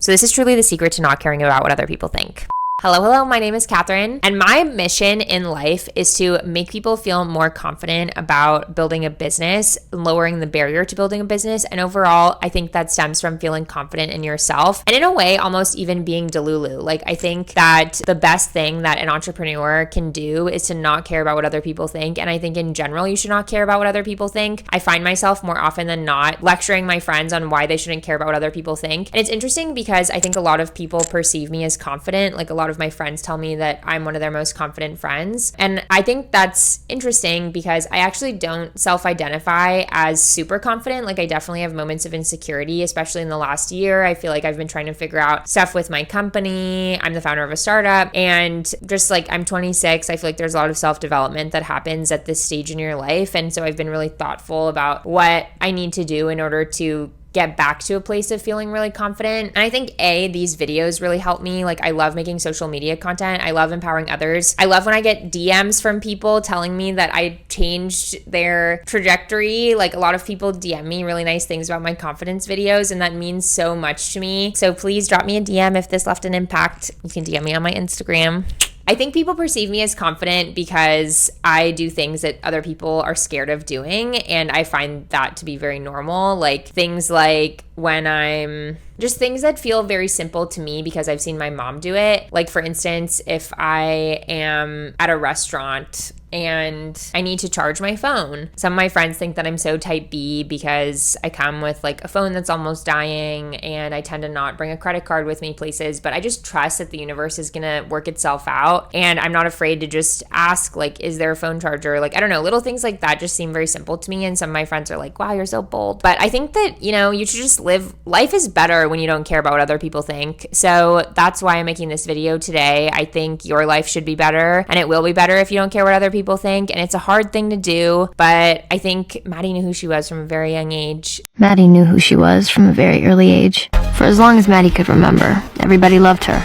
So this is truly the secret to not caring about what other people think. Hello, my name is Catherine, and my mission in life is to make people feel more confident about building a business, lowering the barrier to building a business, and overall, I think that stems from feeling confident in yourself, and in a way, almost even being delulu. Like, I think that the best thing that an entrepreneur can do is to not care about what other people think, and I think in general, you should not care about what other people think. I find myself more often than not lecturing my friends on why they shouldn't care about what other people think, and it's interesting because I think a lot of people perceive me as confident. Like, a lot of my friends tell me that I'm one of their most confident friends. And I think that's interesting because I actually don't self-identify as super confident. Like, I definitely have moments of insecurity, especially in the last year. I feel like I've been trying to figure out stuff with my company. I'm the founder of a startup, and just like, I'm 26. I feel like there's a lot of self-development that happens at this stage in your life. And so I've been really thoughtful about what I need to do in order to get back to a place of feeling really confident. And I think these videos really help me. Like, I love making social media content. I love empowering others. I love when I get DMs from people telling me that I changed their trajectory. Like, a lot of people DM me really nice things about my confidence videos, and that means so much to me. So please drop me a DM if this left an impact. You can DM me on my Instagram. I think people perceive me as confident because I do things that other people are scared of doing, and I find that to be very normal. Like, things like when I'm just things that feel very simple to me because I've seen my mom do it. Like, for instance, if I am at a restaurant and I need to charge my phone. Some of my friends think that I'm so type B because I come with like a phone that's almost dying, and I tend to not bring a credit card with me places, but I just trust that the universe is gonna work itself out, and I'm not afraid to just ask, like, is there a phone charger? Like, I don't know, little things like that just seem very simple to me, and some of my friends are like, wow, you're so bold. But I think that, you know, you should just life is better when you don't care about what other people think. So that's why I'm making this video today. I think your life should be better, and it will be better if you don't care what other people think, and it's a hard thing to do, but I think Maddie knew who she was from a very young age. Maddie knew who she was from a very early age. For as long as Maddie could remember, everybody loved her.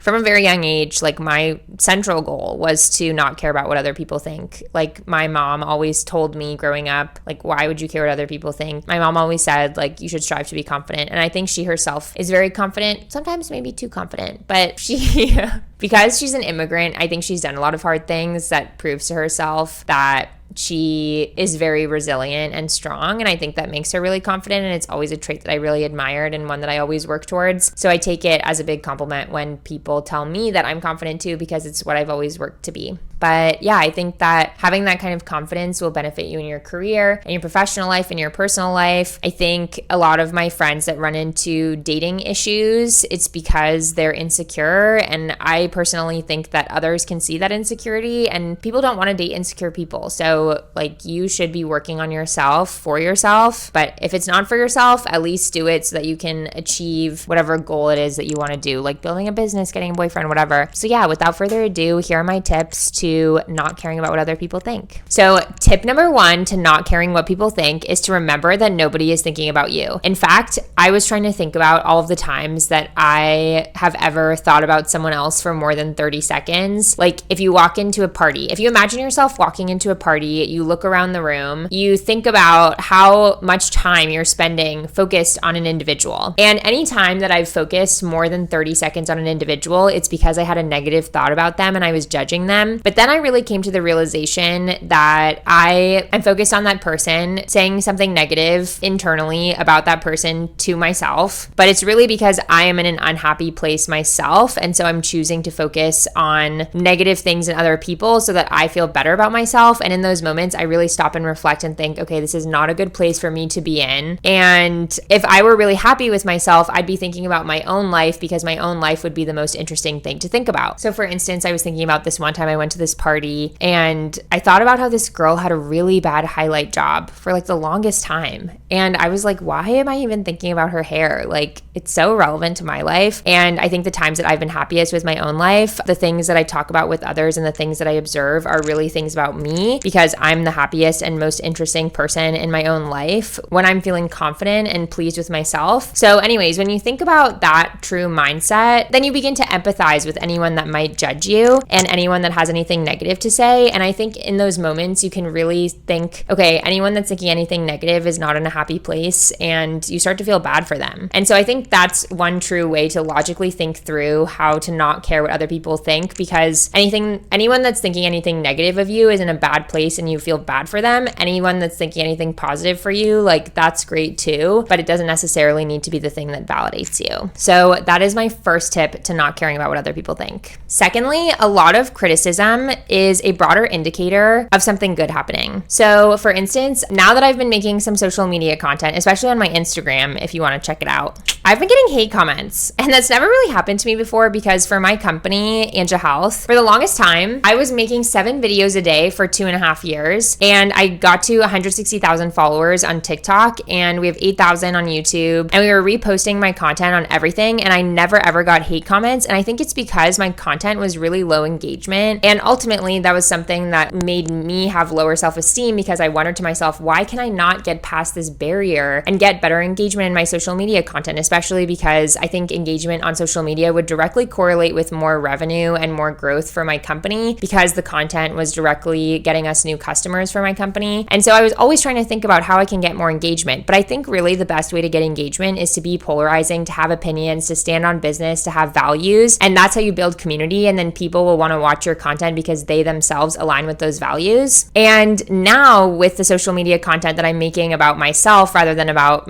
From a very young age, like, my central goal was to not care about what other people think. Like, my mom always told me growing up, like, why would you care what other people think? My mom always said, like, you should strive to be confident. And I think she herself is very confident, sometimes maybe too confident, but she, because she's an immigrant, I think she's done a lot of hard things that proves to herself that she is very resilient and strong, and I think that makes her really confident, and it's always a trait that I really admired and one that I always work towards. So I take it as a big compliment when people tell me that I'm confident too, because it's what I've always worked to be. But yeah, I think that having that kind of confidence will benefit you in your career, in your professional life, in your personal life. I think a lot of my friends that run into dating issues, it's because they're insecure, and I personally think that others can see that insecurity, and people don't want to date insecure people. So, like, you should be working on yourself for yourself, but if it's not for yourself, at least do it so that you can achieve whatever goal it is that you want to do, like building a business, getting a boyfriend, whatever. So yeah, without further ado, here are my tips to not caring about what other people think. So tip number 1 to not caring what people think is to remember that nobody is thinking about you. In fact, I was trying to think about all of the times that I have ever thought about someone else for more than 30 seconds. Like, if you walk into a party, if you imagine yourself walking into a party, you look around the room, you think about how much time you're spending focused on an individual. And any time that I've focused more than 30 seconds on an individual, it's because I had a negative thought about them and I was judging them. But then I really came to the realization that I am focused on that person, saying something negative internally about that person to myself, but it's really because I am in an unhappy place myself, and so I'm choosing to focus on negative things in other people so that I feel better about myself. And in those moments, I really stop and reflect and think, okay, this is not a good place for me to be in. And if I were really happy with myself, I'd be thinking about my own life, because my own life would be the most interesting thing to think about. So for instance, I was thinking about this one time I went to this party, and I thought about how this girl had a really bad highlight job for like the longest time. And I was like, why am I even thinking about her hair? Like, it's so relevant to my life. And I think the times that I've been happiest with my own life, the things that I talk about with others and the things that I observe are really things about me, because I'm the happiest and most interesting person in my own life when I'm feeling confident and pleased with myself. So anyways, when you think about that true mindset, then you begin to empathize with anyone that might judge you and anyone that has anything anything negative to say. And I think in those moments, you can really think, okay, anyone that's thinking anything negative is not in a happy place, and you start to feel bad for them. And so I think that's one true way to logically think through how to not care what other people think, because anyone that's thinking anything negative of you is in a bad place and you feel bad for them. Anyone that's thinking anything positive for you, like, that's great too, but it doesn't necessarily need to be the thing that validates you. So that is my first tip to not caring about what other people think. Secondly, a lot of criticism is a broader indicator of something good happening. So for instance, now that I've been making some social media content, especially on my Instagram, if you want to check it out, I've been getting hate comments, and that's never really happened to me before, because for my company, Anja Health, for the longest time, I was making 7 videos a day for 2.5 years, and I got to 160,000 followers on TikTok, and we have 8,000 on YouTube, and we were reposting my content on everything, and I never ever got hate comments. And I think it's because my content was really low engagement, and ultimately that was something that made me have lower self-esteem, because I wondered to myself, why can I not get past this barrier and get better engagement in my social media content, especially because I think engagement on social media would directly correlate with more revenue and more growth for my company, because the content was directly getting us new customers for my company. And so I was always trying to think about how I can get more engagement. But I think really the best way to get engagement is to be polarizing, to have opinions, to stand on business, to have values. And that's how you build community. And then people will want to watch your content because they themselves align with those values. And now with the social media content that I'm making about myself rather than about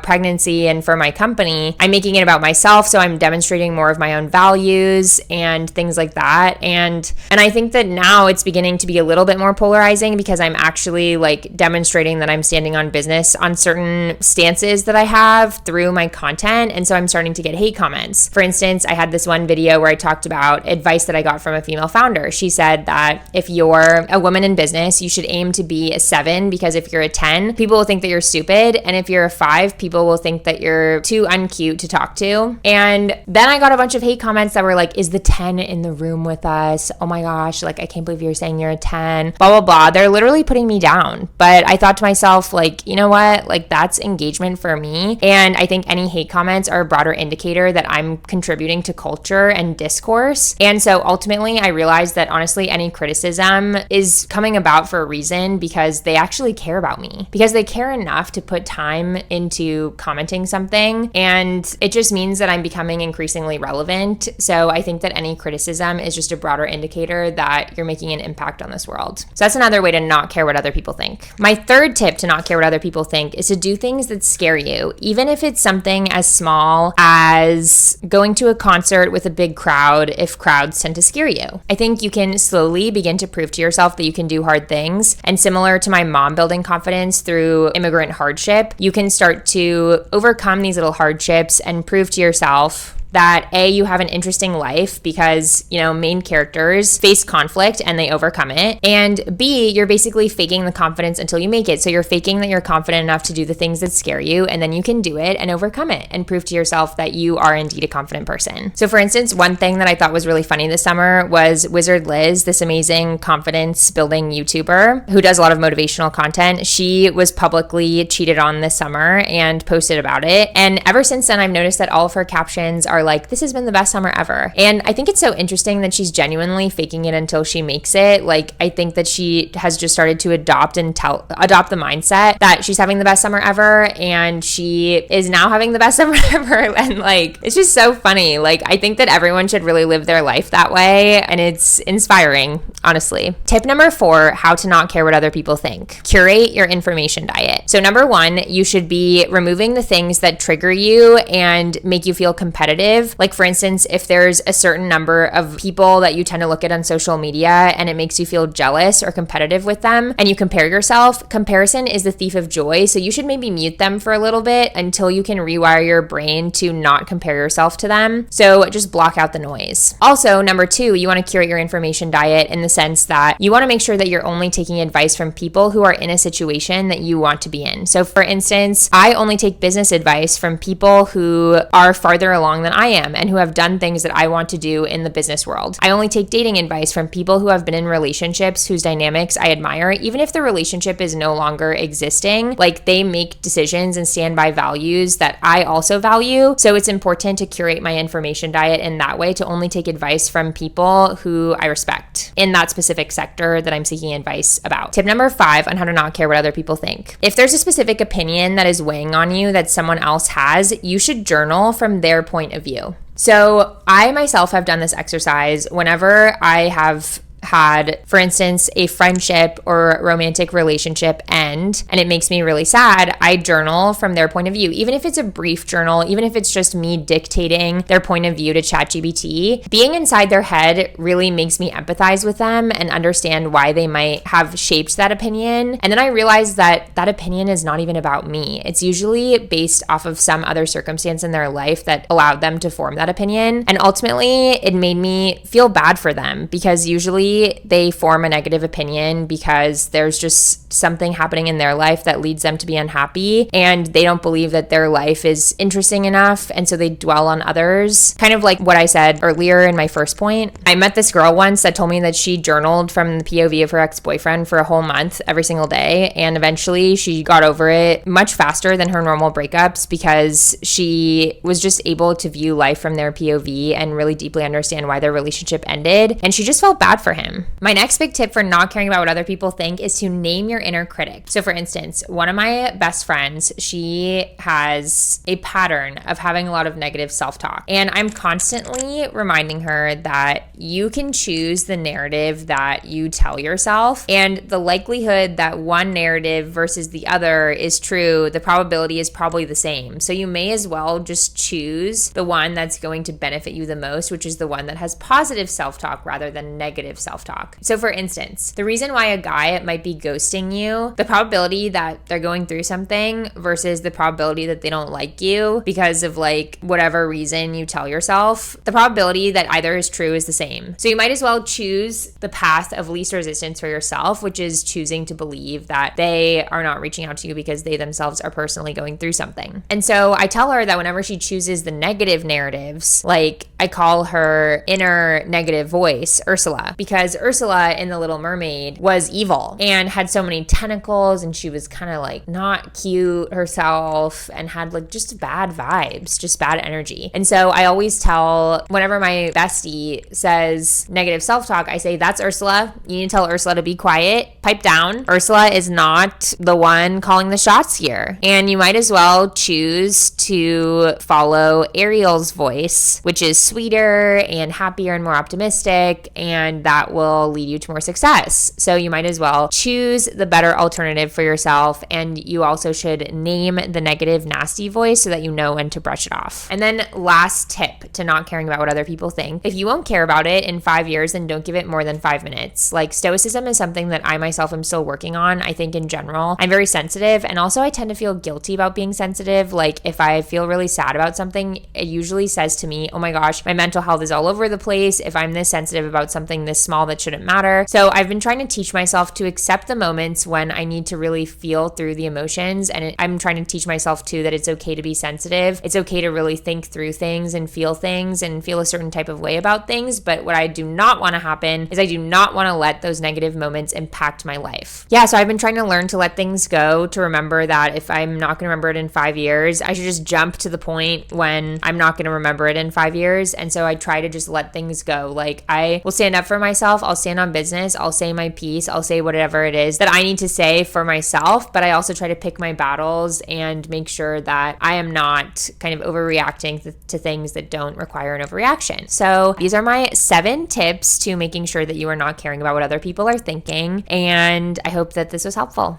pregnancy and for my company, I'm making it about myself. So I'm demonstrating more of my own values and things like that. And I think that now it's beginning to be a little bit more polarizing, because I'm actually like demonstrating that I'm standing on business on certain stances that I have through my content. And so I'm starting to get hate comments. For instance, I had this one video where I talked about advice that I got from a female founder. She said that if you're a woman in business, you should aim to be a 7, because if you're a 10, people will think that you're stupid. And if you're a 5, people will think that you're too uncute to talk to. And then I got a bunch of hate comments that were like, is the 10 in the room with us? Oh my gosh, like, I can't believe you're saying you're a 10, blah, blah, blah. They're literally putting me down. But I thought to myself, like, you know what? Like, that's engagement for me. And I think any hate comments are a broader indicator that I'm contributing to culture and discourse. And so ultimately, I realized that honestly, any criticism is coming about for a reason, because they actually care about me, because they care enough to put time into commenting something. And it just means that I'm becoming increasingly relevant. So I think that any criticism is just a broader indicator that you're making an impact on this world. So that's another way to not care what other people think. My third tip to not care what other people think is to do things that scare you, even if it's something as small as going to a concert with a big crowd, if crowds tend to scare you. I think you can slowly begin to prove to yourself that you can do hard things. And similar to my mom building confidence through immigrant hardship, you can start to overcome these little hardships and prove to yourself that A, you have an interesting life because, you know, main characters face conflict and they overcome it. And B, you're basically faking the confidence until you make it. So you're faking that you're confident enough to do the things that scare you, and then you can do it and overcome it and prove to yourself that you are indeed a confident person. So for instance, one thing that I thought was really funny this summer was Wizard Liz, this amazing confidence building YouTuber who does a lot of motivational content. She was publicly cheated on this summer and posted about it. And ever since then, I've noticed that all of her captions are like, this has been the best summer ever. And I think it's so interesting that she's genuinely faking it until she makes it. Like, I think that she has just started to adopt the mindset that she's having the best summer ever, and she is now having the best summer ever. And like, it's just so funny. Like, I think that everyone should really live their life that way, and it's inspiring, honestly. Tip number 4, how to not care what other people think. Curate your information diet. So number 1, you should be removing the things that trigger you and make you feel competitive. Like for instance, if there's a certain number of people that you tend to look at on social media and it makes you feel jealous or competitive with them and you compare yourself, comparison is the thief of joy. So you should maybe mute them for a little bit until you can rewire your brain to not compare yourself to them. So just block out the noise. Also, number 2, you want to curate your information diet in the sense that you want to make sure that you're only taking advice from people who are in a situation that you want to be in. So for instance, I only take business advice from people who are farther along than I I am and who have done things that I want to do in the business world. I only take dating advice from people who have been in relationships whose dynamics I admire, even if the relationship is no longer existing. Like, they make decisions and stand by values that I also value. So it's important to curate my information diet in that way, to only take advice from people who I respect in that specific sector that I'm seeking advice about. Tip number 5 on how to not care what other people think. If there's a specific opinion that is weighing on you that someone else has, you should journal from their point of view. So I myself have done this exercise whenever I have had, for instance, a friendship or romantic relationship end and it makes me really sad, I journal from their point of view. Even if it's a brief journal, even if it's just me dictating their point of view to ChatGPT, being inside their head really makes me empathize with them and understand why they might have shaped that opinion. And then I realized that that opinion is not even about me. It's usually based off of some other circumstance in their life that allowed them to form that opinion. And ultimately, it made me feel bad for them, because usually they form a negative opinion because there's just something happening in their life that leads them to be unhappy, and they don't believe that their life is interesting enough, and so they dwell on others. Kind of like what I said earlier in my first point. I met this girl once that told me that she journaled from the POV of her ex-boyfriend for a whole month every single day, and eventually she got over it much faster than her normal breakups because she was just able to view life from their POV and really deeply understand why their relationship ended, and she just felt bad for him. My next big tip for not caring about what other people think is to name your inner critic. So for instance, one of my best friends, she has a pattern of having a lot of negative self-talk. And I'm constantly reminding her that you can choose the narrative that you tell yourself. And the likelihood that one narrative versus the other is true, the probability is probably the same. So you may as well just choose the one that's going to benefit you the most, which is the one that has positive self-talk rather than negative self-talk. So for instance, the reason why a guy might be ghosting you, the probability that they're going through something versus the probability that they don't like you because of like whatever reason you tell yourself, the probability that either is true is the same. So you might as well choose the path of least resistance for yourself, which is choosing to believe that they are not reaching out to you because they themselves are personally going through something. And so I tell her that whenever she chooses the negative narratives, like I call her inner negative voice Ursula, because Ursula in The Little Mermaid was evil and had so many tentacles, and she was kind of like not cute herself and had like just bad vibes, just bad energy. And so I always tell, whenever my bestie says negative self-talk, I say, that's Ursula. You need to tell Ursula to be quiet, pipe down. Ursula is not the one calling the shots here. And you might as well choose to follow Ariel's voice, which is sweeter and happier and more optimistic, and that will lead you to more success. So you might as well choose the better alternative for yourself, and you also should name the negative nasty voice so that you know when to brush it off. And then last tip to not caring about what other people think: if you won't care about it in 5 years, then don't give it more than 5 minutes. Like, stoicism is something that I myself am still working on. I think in general, I'm very sensitive, and also I tend to feel guilty about being sensitive. Like, if I feel really sad about something, it usually says to me, oh my gosh, my mental health is all over the place if I'm this sensitive about something this small that shouldn't matter. So I've been trying to teach myself to accept the moments when I need to really feel through the emotions, and I'm trying to teach myself too that it's okay to be sensitive. It's okay to really think through things and feel a certain type of way about things. But what I do not want to happen is I do not want to let those negative moments impact my life. Yeah, so I've been trying to learn to let things go, to remember that if I'm not going to remember it in 5 years, I should just jump to the point when I'm not going to remember it in 5 years. And so I try to just let things go. Like, I will stand up for myself. I'll stand on business. I'll say my piece. I'll say whatever it is that I need to say for myself. But I also try to pick my battles and make sure that I am not kind of overreacting to things that don't require an overreaction. So these are my 7 tips to making sure that you are not caring about what other people are thinking. And I hope that this was helpful.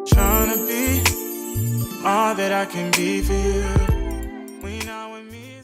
Trying to be all that I can be for you. When you're not with me.